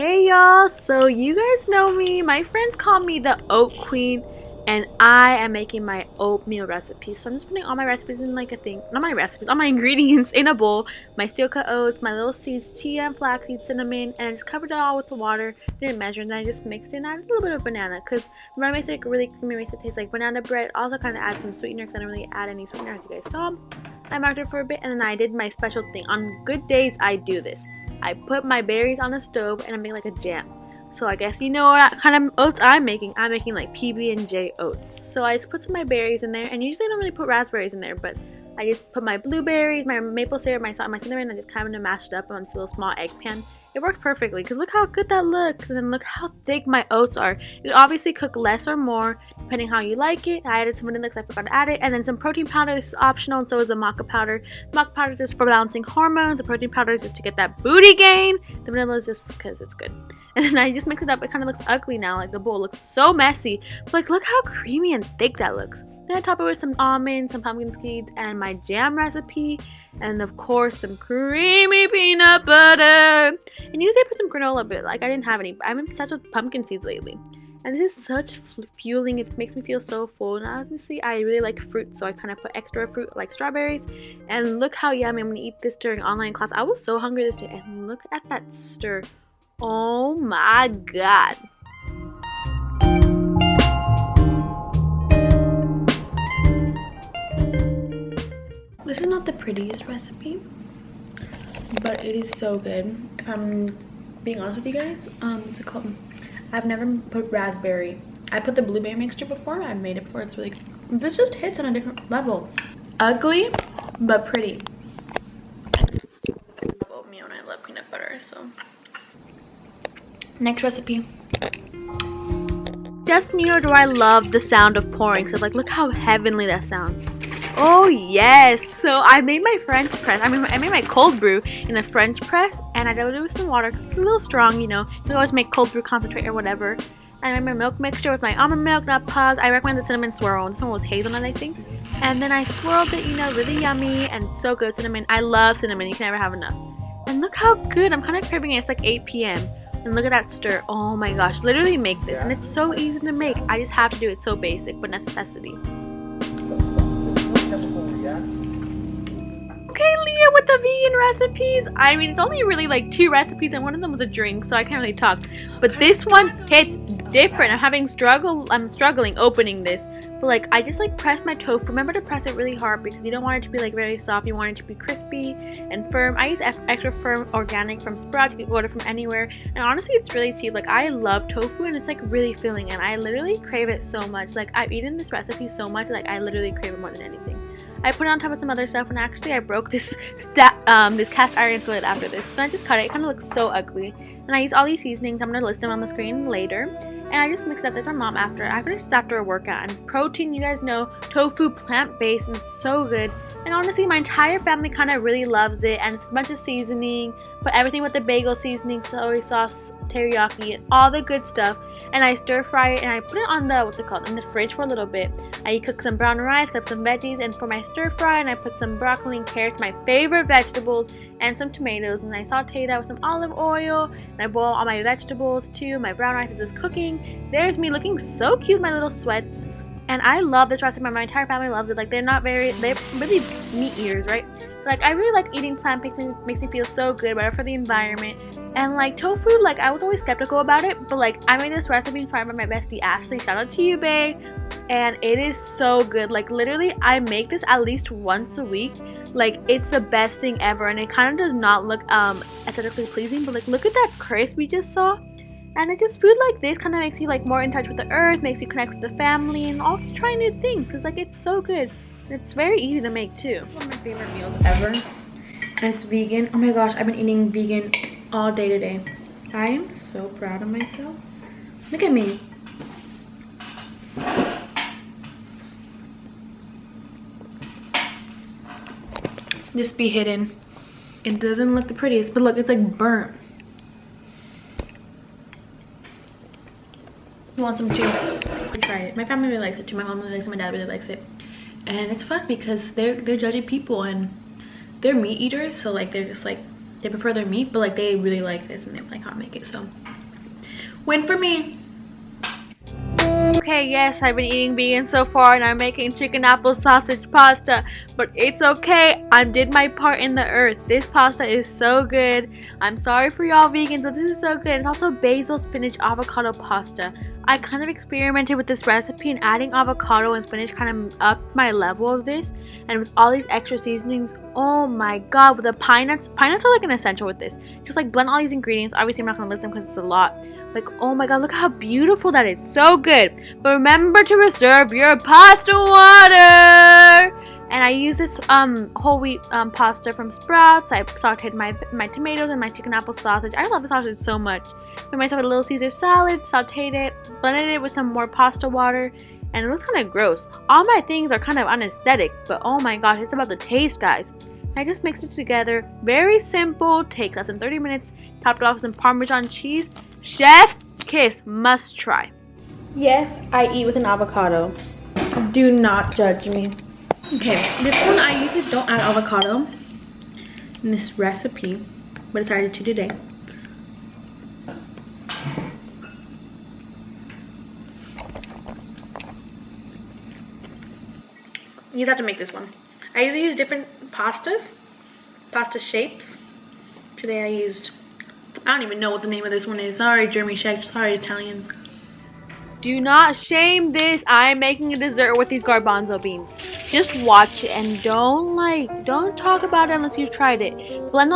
Hey y'all, so you guys know me, my friends call me the oat queen, and I am making my oatmeal recipe. So I'm just putting all my recipes in like a thing, not my recipes, all my ingredients in a bowl. My steel cut oats, my little seeds, chia and flaxseed, cinnamon, and I just covered it all with the water. Didn't measure, and then I just mixed it and added a little bit of banana, because when I make it really creamy, makes it taste like banana bread. Also kind of add some sweetener, because I don't really add any sweetener, as you guys saw. I marked it for a bit, and then I did my special thing. On good days, I do this. I put my berries on the stove and I make like a jam. So I guess you know what kind of oats I'm making. I'm making like PB&J oats. So I just put some of my berries in there, and usually I don't really put raspberries in there, but I just put my blueberries, my maple syrup, my salt, and my cinnamon, and I just kind of mashed it up on this little small egg pan. It worked perfectly because look how good that looks, and then look how thick my oats are. You obviously cook less or more depending how you like it. I added some vanilla because I forgot to add it, and then some protein powder. This is optional, and so is the maca powder. The maca powder is just for balancing hormones. The protein powder is just to get that booty gain. The vanilla is just because it's good. And then I just mix it up. It kind of looks ugly now, like the bowl looks so messy. But like, look how creamy and thick that looks. Then I top it with some almonds, some pumpkin seeds, and my jam recipe, and of course some creamy peanut butter. And usually I put some granola, but like I didn't have any. I'm obsessed with pumpkin seeds lately, and this is such fueling. It makes me feel so full. And obviously I really like fruit, so I kind of put extra fruit like strawberries. And look how yummy! I'm gonna eat this during online class. I was so hungry this day, and look at that stir. Oh my god! This is not the prettiest recipe, but it is so good. If I'm being honest with you guys, what's it called? I've never put raspberry. I put the blueberry mixture before. I've made it before. It's really good. This just hits on a different level. Ugly, but pretty. I love oatmeal and I love peanut butter, so. Next recipe. Just me, or do I love the sound of pouring? So like, look how heavenly that sounds. Oh yes! So I made my French press. I made my cold brew in a French press, and I diluted it with some water because it's a little strong, you know. You can always make cold brew concentrate or whatever. I made my milk mixture with my almond milk, not pods. I recommend the cinnamon swirl. This one was hazelnut, I think. And then I swirled it, you know, really yummy and so good. Cinnamon. I love cinnamon. You can never have enough. And look how good. I'm kind of craving it. It's like 8 p.m. And look at that stir. Oh my gosh. Literally make this. And it's so easy to make. I just have to do it. So basic, but necessity. Okay, Liah with the vegan recipes. I mean, it's only really like 2 recipes, and one of them was a drink, so I can't really talk. But this one hits different. I'm struggling opening this. But like, I just like pressed my tofu. Remember to press it really hard because you don't want it to be like very soft. You want it to be crispy and firm. I use extra firm organic from Sprouts. You can order from anywhere. And honestly, it's really cheap. Like, I love tofu, and it's like really filling, and I literally crave it so much. Like, I've eaten this recipe so much, like I literally crave it more than anything. I put it on top of some other stuff, and actually I broke this cast iron skillet after this. Then I just cut it. It kind of looks so ugly. And I use all these seasonings. I'm going to list them on the screen later. And I just mixed up this with my mom after. I finished this after a workout. And protein, you guys know, tofu, plant-based, and it's so good. And honestly, my entire family kind of really loves it. And it's a bunch of seasoning. Put everything with the bagel seasoning, celery sauce, teriyaki, and all the good stuff. And I stir fry it, and I put it on the, in the fridge for a little bit. I cook some brown rice, cut some veggies, and for my stir fry, and I put some broccoli and carrots, my favorite vegetables, and some tomatoes, and I saute that with some olive oil, and I boil all my vegetables too. My brown rice is just cooking. There's me looking so cute, my little sweats. And I love this recipe. My entire family loves it. Like, they're really meat eaters, right? Like, I really like eating plant-based. Makes me feel so good, better for the environment. And like tofu, like I was always skeptical about it, but like I made this recipe inspired by my bestie Ashley. Shout out to you, babe. And it is so good. Like, literally, I make this at least once a week. Like, it's the best thing ever, and it kind of does not look aesthetically pleasing, but like, look at that crisp we just saw. And it just, food like this kind of makes you like more in touch with the earth, makes you connect with the family, and also try new things. It's like, it's so good. And it's very easy to make too. It's one of my favorite meals ever, and it's vegan. Oh my gosh, I've been eating vegan all day today. I am so proud of myself. Look at me. This be hidden. It doesn't look the prettiest, but look, it's like burnt. You want some too? Try it. My family really likes it too. My mom really likes it. My dad really likes it. And it's fun because they're judgy people, and they're meat eaters, so like they're just like they prefer their meat, but like they really like this and they like how I make it, so win for me. Okay, yes, I've been eating vegan so far and I'm making chicken apple sausage pasta, but it's okay. I did my part in the earth. This pasta is so good. I'm sorry for y'all vegans, but this is so good. It's also basil, spinach, avocado pasta. I kind of experimented with this recipe and adding avocado and spinach kind of upped my level of this, and with all these extra seasonings, oh my god, with the pine nuts are like an essential with this. Just like blend all these ingredients. Obviously I'm not going to list them because it's a lot. Like, oh my god, look how beautiful that is. So good. But remember to reserve your pasta water. And I use this whole wheat pasta from Sprouts. I sauteed my tomatoes and my chicken apple sausage. I love the sausage so much. Made myself a little Caesar salad, sauteed it, blended it with some more pasta water, and it looks kind of gross. All my things are kind of unaesthetic, but oh my gosh, it's about the taste, guys. I just mixed it together. Very simple. Takes less than 30 minutes. Topped it off with some Parmesan cheese. Chef's kiss. Must try. Yes, I eat with an avocado. Do not judge me. Okay, this one I usually don't add avocado in this recipe, but I decided to today. You have to make this one. I usually use different pasta shapes. Today I used, I don't even know what the name of this one is. Sorry, Jeremy Shag. Sorry, Italians. Do not shame this. I'm making a dessert with these garbanzo beans. Just watch it and don't talk about it unless you've tried it. Blend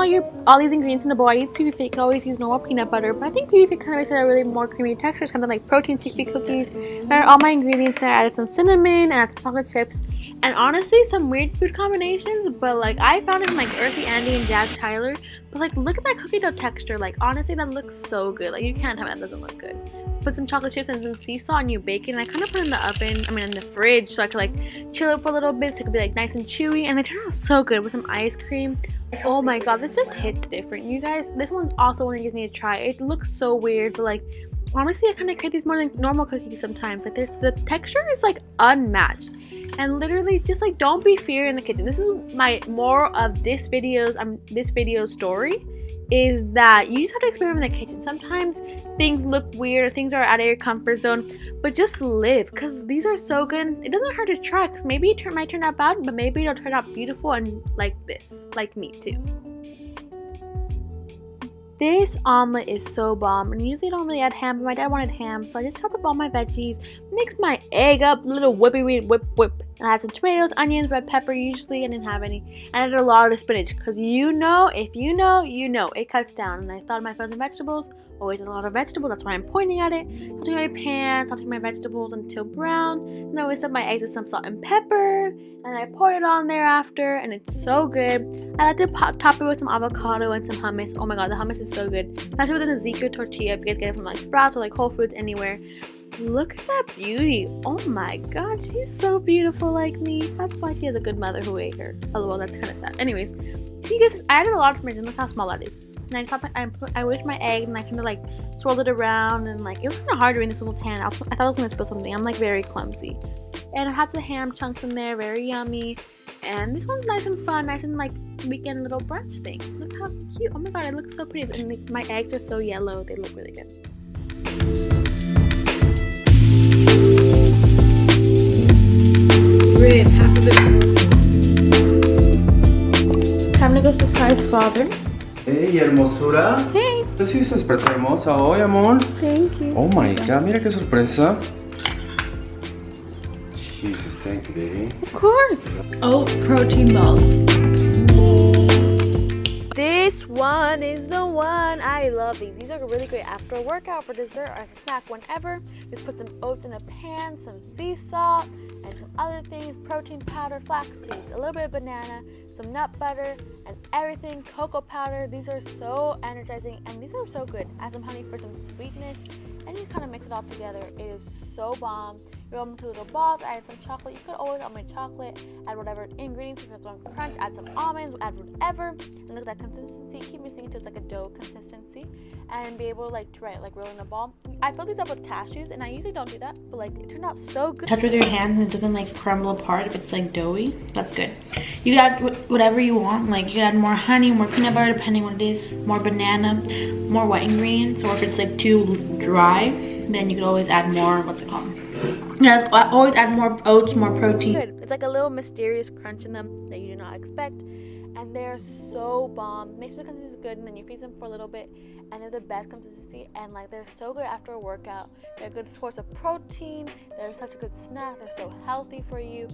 all these ingredients in a bowl. I use PB Fit. You can always use normal peanut butter, but I think PB Fit kind of makes it a really more creamy texture. It's kind of like protein chickpea cookies. I added all my ingredients there. I added some cinnamon and added chocolate chips. And honestly, some weird food combinations, but like I found it in like Earthy Andy and Jazz Tyler. But like, look at that cookie dough texture. Like honestly, that looks so good. Like you can't tell me that doesn't look good. Put some chocolate chips and some sea salt and you bake it. And I kind of put it in the oven, in the fridge, so I could like chill it for a little bit so it could be like nice and chewy. And they turn out so good with some ice cream. Oh my god, this just hits different, you guys. This one's also one you guys need to try. It looks so weird, but like honestly, I kind of crave these more than normal cookies sometimes. Like the texture is like unmatched. And literally, just like don't be feared in the kitchen. This is my moral of this video's story, is that you just have to experiment in the kitchen. Sometimes things look weird, or things are out of your comfort zone, but just live, because these are so good. It doesn't hurt to try, because maybe it might turn out bad, but maybe it'll turn out beautiful and like this, like me too. This omelet is so bomb, and usually I don't really add ham, but my dad wanted ham, so I just chopped up all my veggies, mixed my egg up, little whip, and I had some tomatoes, onions, red pepper. Usually I didn't have any, and I added a lot of spinach, because if you know, it cuts down. And I thought of my frozen vegetables, always a lot of vegetables, that's why I'm pointing at it. Sauteing my pan, sauteing my vegetables until brown, then I whisked up my eggs with some salt and pepper, and I pour it on there after, and it's so good. I like to top it with some avocado and some hummus. Oh my god, the hummus is so good. Especially with an Ezekiel tortilla, if you guys get it from like Sprouts or like Whole Foods, anywhere. Look at that beauty. Oh my god, she's so beautiful like me. That's why she has a good mother who ate her. LOL, that's kind of sad. Anyways, see you guys, I added a lot of information. Look how small that is. And I whisked my egg and I kind of like swirled it around, and like it was kind of hard doing this with a pan. I thought I was gonna spill something. I'm like very clumsy. And I had some ham chunks in there, very yummy. And this one's nice and fun, nice and like weekend little brunch thing. Look how cute. Oh my god, it looks so pretty. And like, my eggs are so yellow, they look really good. Rib, half of it. Time to go surprise father. Hey, hermosura. Hey. Sí, se despertó hermosa hoy, amor. Thank you. Oh my god, mira qué sorpresa. Jesus, thank you, baby. Of course. Oat protein balls. This one is the one. I love these. These are really great after a workout, for dessert, or as a snack, whenever. Just put some oats in a pan, some sea salt, and some other things, protein powder, flax seeds, a little bit of banana, some nut butter, and everything, cocoa powder. These are so energizing, and these are so good. Add some honey for some sweetness, and you kind of mix it all together. It is so bomb. roll them into little balls, add some chocolate. You could always omit chocolate, add whatever ingredients. If you want crunch, add some almonds, add whatever. And look at that consistency. Keep mixing it until it's like a dough consistency, and be able to like try it like rolling a ball. I fill these up with cashews, and I usually don't do that, but like it turned out so good. Touch with your hands and it doesn't like crumble apart if it's like doughy. That's good. You can add whatever you want. Like you can add more honey, more peanut butter, depending what it is, more banana, more wet ingredients. Or if it's like too dry, then you could always add more, what's it called? Yes, always add more oats, more protein. Good. It's like a little mysterious crunch in them that you do not expect, and they're so bomb. Make sure the consistency is good, and then you freeze them for a little bit, and they're the best consistency. And like they're so good after a workout. They're a good source of protein. They're such a good snack. They're so healthy for you.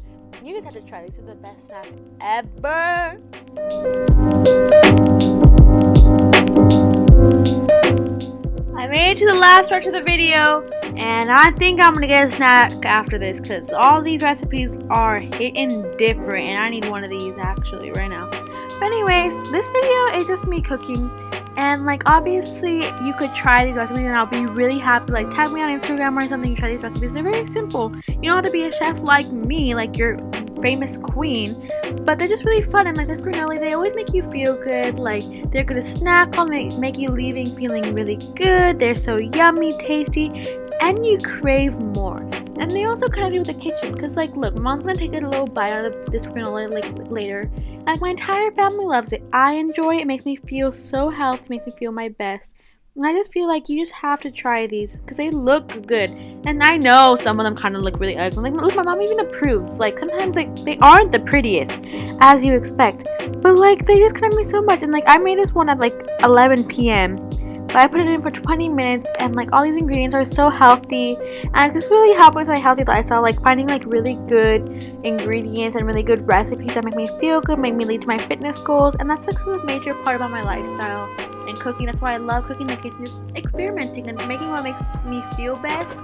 You guys have to try. These are the best snack ever. I made it to the last stretch of the video, and I think I'm gonna get a snack after this because all these recipes are hitting different, and I need one of these actually right now. But anyways, this video is just me cooking, and like obviously you could try these recipes and I'll be really happy. Like tag me on Instagram or something, you try these recipes. They're very simple. You don't have to be a chef like me, like your famous queen, but they're just really fun. And like this granola, they always make you feel good. Like they're good to snack on, they make you leaving feeling really good. They're so yummy, tasty, and you crave more. And they also kind of do with the kitchen, because like look, mom's gonna take a little bite out of this granola like later. Like my entire family loves it. I enjoy it. It makes me feel so healthy, makes me feel my best. And I just feel like you just have to try these because they look good. And I know some of them kind of look really ugly. Like look, my mom even approves. Like sometimes like they aren't the prettiest as you expect, but like they just kind of make so much. And like I made this one at like 11 p.m. but I put it in for 20 minutes, and like all these ingredients are so healthy, and this really helped with my healthy lifestyle. Like finding like really good ingredients and really good recipes that make me feel good, make me lead to my fitness goals, and that's like a major part about my lifestyle and cooking. That's why I love cooking in the kitchen, just experimenting and making what makes me feel best.